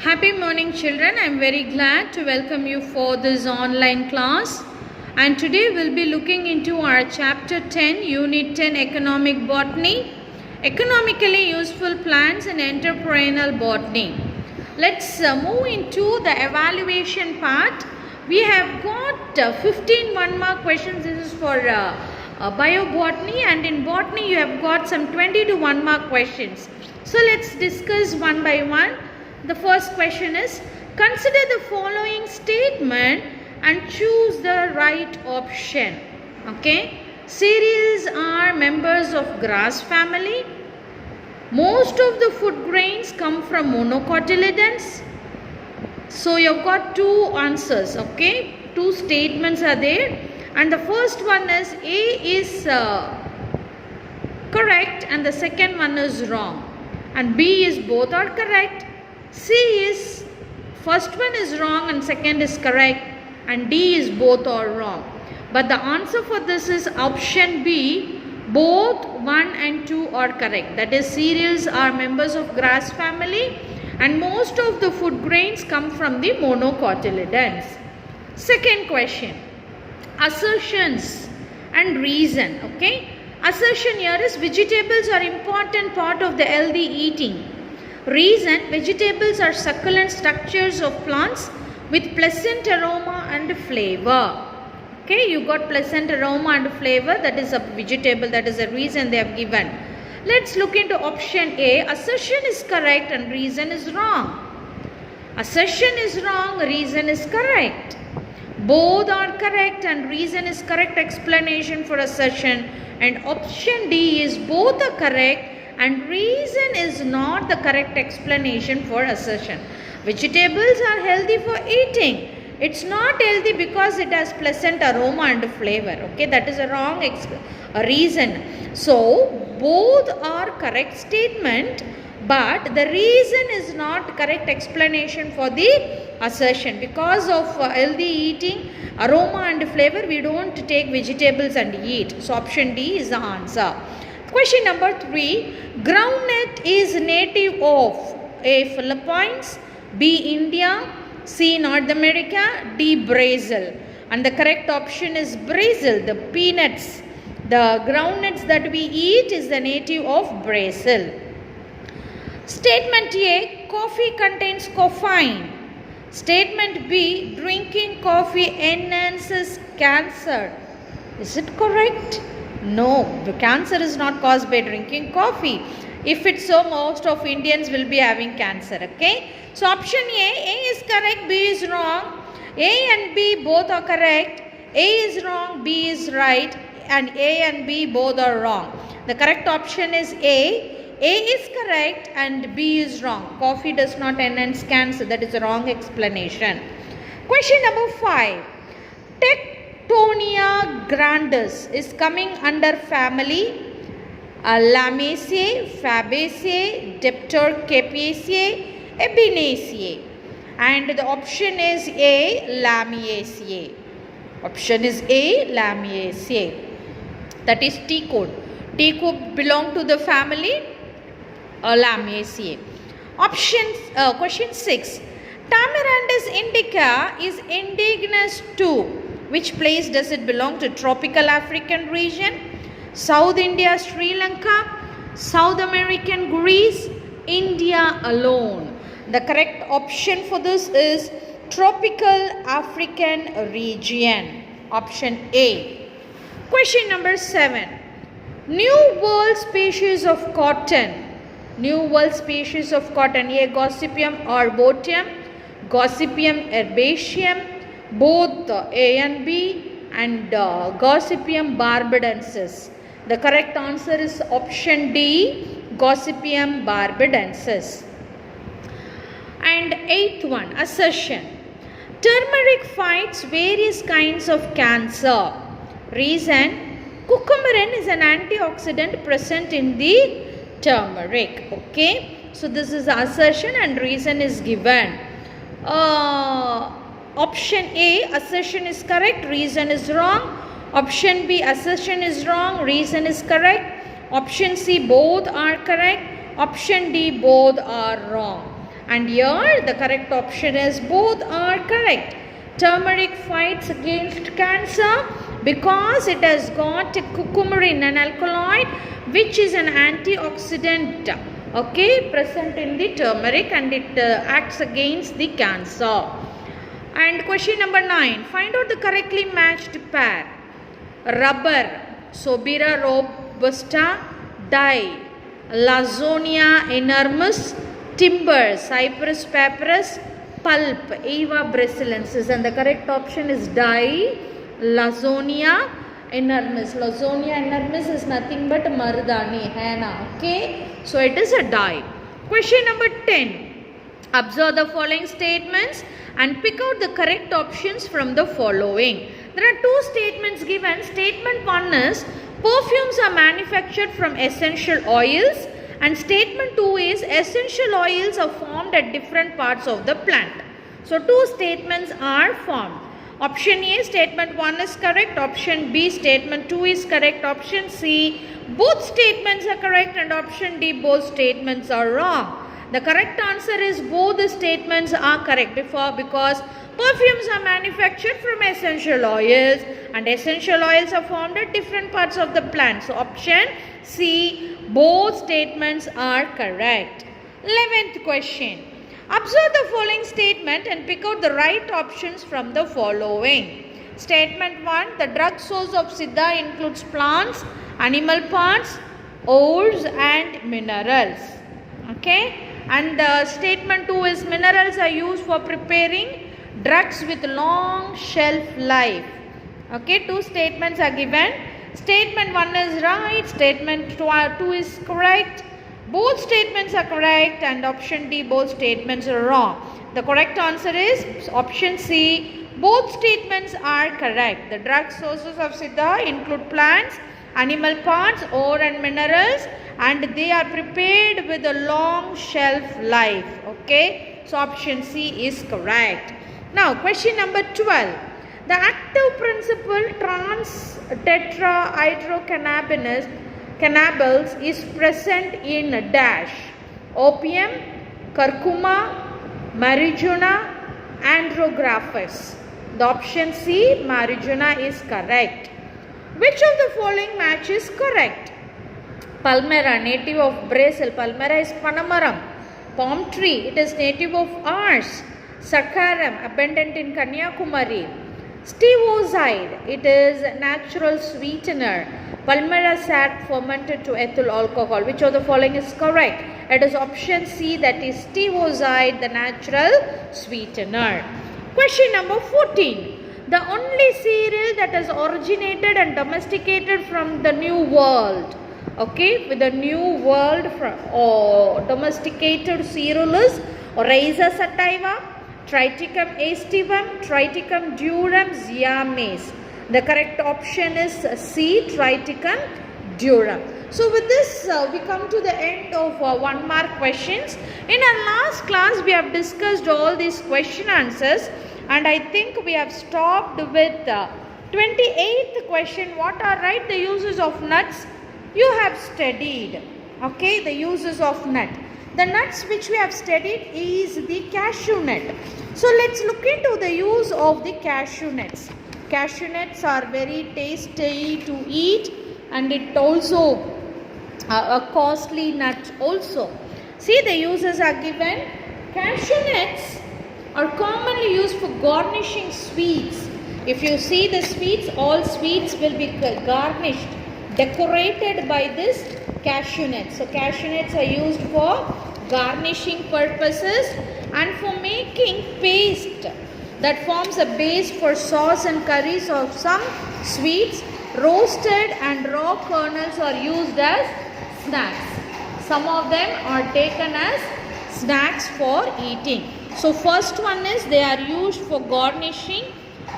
Happy morning children. I am very glad to welcome you for this online class, and today we will be looking into our chapter 10 unit 10 economic botany, economically useful plants and entrepreneurial botany. Let's move into the evaluation part. We have got 15 1-mark questions. This is for biobotany, and in botany you have got some 20 to 1-mark questions. So let's discuss one by one. The first question is, consider the following statement and choose the right option. Okay, cereals are members of grass family. Most of the food grains come from monocotyledons. So you've got two answers. Okay, two statements are there, and the first one is A is correct and the second one is wrong, and B is both are correct. C is first one is wrong and second is correct, and D is both are wrong. But the answer for this is option B, both 1 and 2 are correct. That is, cereals are members of grass family and most of the food grains come from the monocotyledons. Second question, assertions and reason. Okay, assertion here is vegetables are important part of the healthy eating. Reason, vegetables are succulent structures of plants with pleasant aroma and flavor. Okay, you got pleasant aroma and flavor, that is a vegetable, that is a reason they have given. Let's look into option A. Assertion is correct and reason is wrong. Assertion is wrong, reason is correct. Both are correct and reason is correct explanation for assertion, and option D is both are correct and reason is not the correct explanation for assertion. Vegetables are healthy for eating. It's not healthy because it has pleasant aroma and flavor. Okay, that is a wrong reason. So both are correct statement, but the reason is not correct explanation for the assertion. Because of healthy eating, aroma and flavor, we don't take vegetables and eat. So option D is the answer. Question number 3. Groundnut is native of A. Philippines, B. India, C. North America, D. Brazil. And the correct option is Brazil. The peanuts, the groundnuts that we eat is the native of Brazil. Statement A, coffee contains caffeine. Statement B, drinking coffee enhances cancer. Is it correct? No, the cancer is not caused by drinking coffee. If it's so, most of Indians will be having cancer. Okay, so option A is correct, B is wrong. A and B both are correct. A is wrong, B is right, and A and B both are wrong. The correct option is A. A is correct and B is wrong. Coffee does not enhance cancer. That is a wrong explanation. Question number 5. Tectonia grandis is coming under family Lamiaceae, Fabaceae, Dipterocarpaceae, Ebinaceae, and the option is A, Lamiaceae. Option is A, Lamiaceae. That is T code. T code belong to the family Lamiaceae. Question 6. Tamarindus indica is indigenous to which place does it belong to? Tropical African region, South India, Sri Lanka, South American Greece, India alone. The correct option for this is tropical African region. Option A. Question number 7. New world species of cotton. New world species of cotton. A. Gossypium arboretum, Gossypium herbaceum, both A and B, and Gossypium barbadensis. The correct answer is option D, Gossypium barbadensis. And 8th one, assertion. Turmeric fights various kinds of cancer. Reason, coumarin is an antioxidant present in the turmeric. Okay, so this is assertion and reason is given. Option A, assertion is correct, reason is wrong. Option B, assertion is wrong, reason is correct. Option C, both are correct. Option D, both are wrong. And here the correct option is both are correct. Turmeric fights against cancer because it has got coumarin, an alkaloid, which is an antioxidant, okay, present in the turmeric, and it acts against the cancer. And question number 9. Find out the correctly matched pair. Rubber, Sobera robusta, Dye, Lazonia enormis, Timber, Cyprus papyrus, Pulp, Eva brasilensis, and the correct option is Dye, Lazonia enormis. Lazonia enormis is nothing but Mardani, henna, okay. So it is a dye. Question number 10. Observe the following statements and pick out the correct options from the following. There are two statements given. Statement 1 is perfumes are manufactured from essential oils, and statement 2 is essential oils are formed at different parts of the plant. So two statements are formed. Option A, statement 1 is correct. Option B, statement 2 is correct. Option C, both statements are correct, and option D, both statements are wrong. The correct answer is both the statements are correct because perfumes are manufactured from essential oils, and essential oils are formed at different parts of the plant. So option C, both statements are correct. 11th question. Observe the following statement and pick out the right options from the following. Statement 1. The drug source of Siddha includes plants, animal parts, ores and minerals. Okay. And statement 2 is minerals are used for preparing drugs with long shelf life. Okay. Two statements are given. Statement 1 is right. Statement 2 is correct. Both statements are correct, and option D, both statements are wrong. The correct answer is option C, both statements are correct. The drug sources of Siddha include plants, animal parts, ore and minerals, and they are prepared with a long shelf life. Okay, so option C is correct. Now question number 12. The active principle trans tetrahydrocannabinol cannabis is present in dash: opium, curcuma, marijuana, andrographis. The option C, marijuana, is correct. Which of the following match is correct? Palmyra, native of Brazil. Palmyra is Panamaram. Palm tree, it is native of Ars. Sakaram, abundant in Kanyakumari. Stevoside, it is natural sweetener. Palmyra sap fermented to ethyl alcohol. Which of the following is correct? It is option C, that is stevoside, the natural sweetener. Question number 14. The only cereal that has originated and domesticated from the New World. Okay, with the New World domesticated cereal is Rhiza sativa, Triticum aestivum, Triticum durum, Zea mays. The correct option is C, Triticum durum. So with this we come to the end of 1 mark questions. In our last class we have discussed all these question answers, and I think we have stopped with 28th question. What are right the uses of nuts? You have studied. Okay, the uses of nut. The nuts which we have studied is the cashew nut. So let's look into the use of the cashew nuts. Cashew nuts are very tasty to eat, and it also a costly nut also. See, the uses are given. Cashew nuts are commonly used for garnishing sweets. If you see the sweets, all sweets will be garnished, decorated by this cashew nuts. So cashew nuts are used for garnishing purposes and for making paste that forms a base for sauce and curries of some sweets. Roasted and raw kernels are used as snacks. Some of them are taken as snacks for eating. So first one is they are used for garnishing.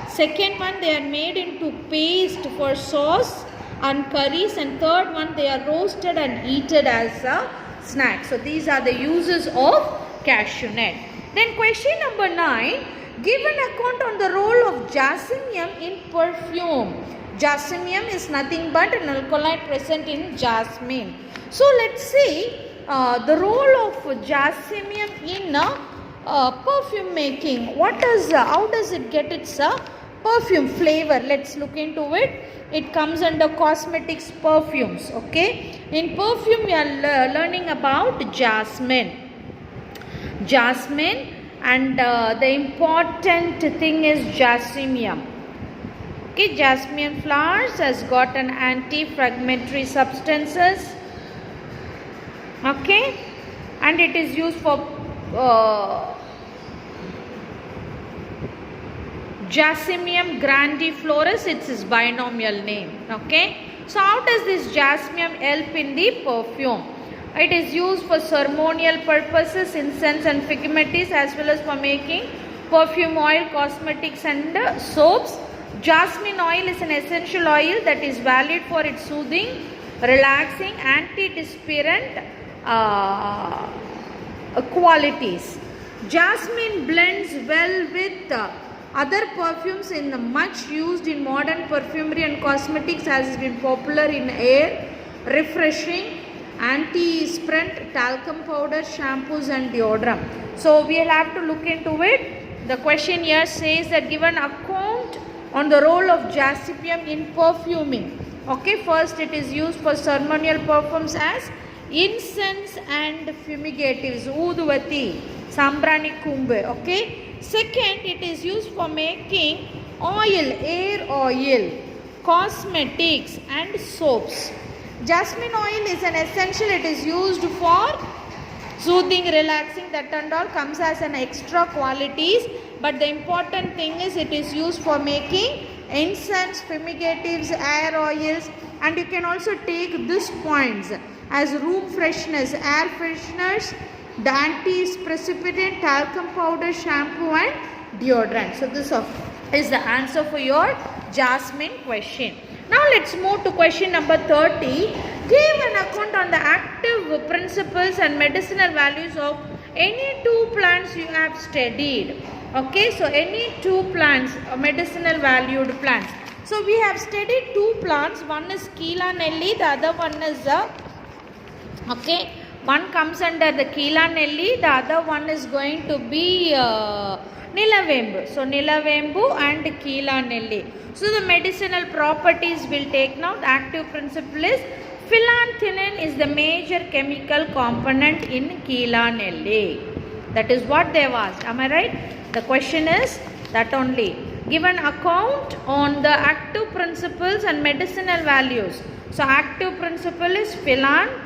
Second one, they are made into paste for sauce and curries, and third one, they are roasted and eaten as a snack. So these are the uses of cashew nut. Then question number 9. Give an account on the role of jasminium in perfume. Jasminium is nothing but an alkaloid present in jasmine. So let's see the role of jasmine in perfume making. How does it get its perfume flavor? Let's look into it. It comes under cosmetics, perfumes. Okay, in perfume we are learning about jasmine. And the important thing is jasminium. Okay, jasmine flowers has got an anti-fragmentary substances. Okay, and it is used for Jasminium grandiflorus, it's its binomial name. Okay, so how does this jasminium help in the perfume? It is used for ceremonial purposes, incense and figmatics, as well as for making perfume oil, cosmetics and soaps. Jasmine oil is an essential oil that is valid for its soothing, relaxing, antiperspirant qualities. Jasmine blends well with other perfumes much used in modern perfumery and cosmetics, has been popular in air, refreshing, antiperspirant, talcum powder, shampoos and deodorant. So we will have to look into it. The question here says that give an account on the role of jasminium in perfuming. Okay, first it is used for ceremonial perfumes as incense and fumigatives, uduvati, sambrani kumbe. Okay, second it is used for making oil, air oil, cosmetics and soaps. Jasmine oil is an essential. It is used for soothing, relaxing, that and all comes as an extra qualities. But the important thing is it is used for making incense, fumigatives, air oils, and you can also take these points as room freshness, air fresheners, the anti-precipitant, talcum powder, shampoo and deodorant. So this is the answer for your jasmine question. Now let's move to question number 30. Give an account on the active principles and medicinal values of any two plants you have studied. Okay, so any two plants, medicinal valued plants. So we have studied two plants. One is Keela Nelly, the other one is okay, one comes under the Keela Nelly, the other one is going to be Nilavembu. So Nilavembu and Keela Nelly. So the medicinal properties will take now. The active principle is phyllantinin is the major chemical component in Keela Nelly. That is what they have asked. Am I right? The question is that only. Give an account on the active principles and medicinal values. So active principle is phyllantinin.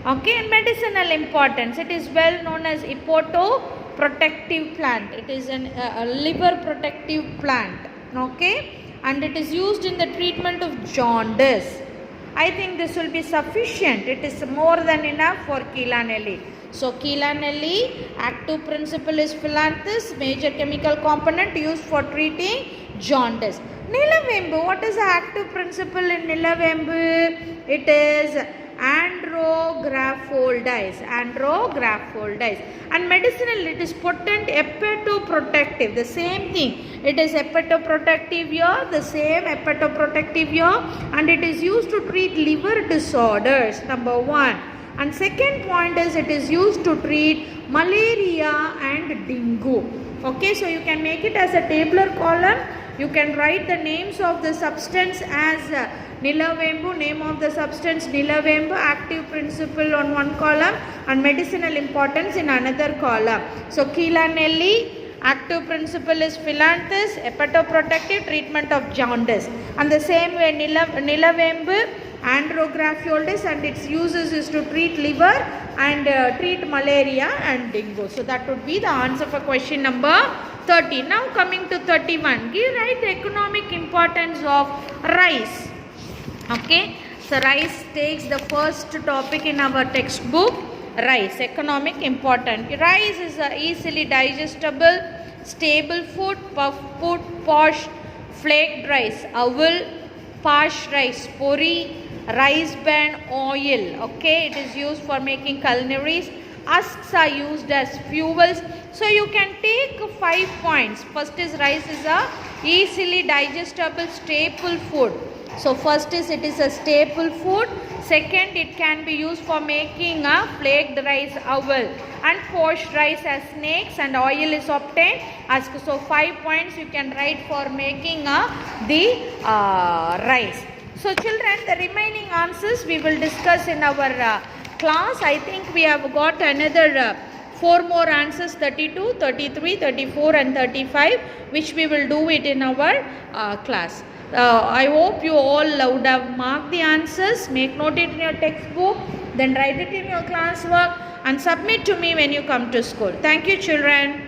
Okay, and medicinal importance. It is well known as hepatoprotective plant. It is a liver protective plant. Okay, and it is used in the treatment of jaundice. I think this will be sufficient. It is more than enough for Keela Nelly. So Keela Nelly, active principle is phyllantinin, major chemical component used for treating jaundice. Nilavembu, what is the active principle in Nilavembu? It is andrographolides. And medicinal, it is potent hepatoprotective. The same thing. It is hepatoprotective here, the same hepatoprotective here, and it is used to treat liver disorders, number one. And second point is it is used to treat malaria and dengue. Okay, so you can make it as a tabular column. You can write the names of the substance as Nilavembu, name of the substance Nilavembu, active principle on one column and medicinal importance in another column. So Keela Nelly, active principle is phyllantinin, hepatoprotective, treatment of jaundice. And the same way Nilavembu, andrographolides, and its uses is to treat liver and treat malaria and dengue. So that would be the answer for question number 30. Now coming to 31. Write the economic importance of rice. Okay, so rice takes the first topic in our textbook. Rice, economic important. Rice is a easily digestible, stable food, puff food, posh, flaked rice, owl, parch rice, puri, rice bran, oil. Okay, it is used for making culinaries. Husks are used as fuels. So you can take 5 points. First is rice is a easily digestible staple food. So first is it is a staple food. Second, it can be used for making a flaked rice owl, and poached rice as snakes, and oil is obtained. So 5 points you can write for making the rice. So children, the remaining answers we will discuss in our class. I think we have got another 4 more answers, 32, 33, 34 and 35, which we will do it in our class. I hope you all would have marked the answers. Make note it in your textbook, then write it in your classwork and submit to me when you come to school. Thank you, children.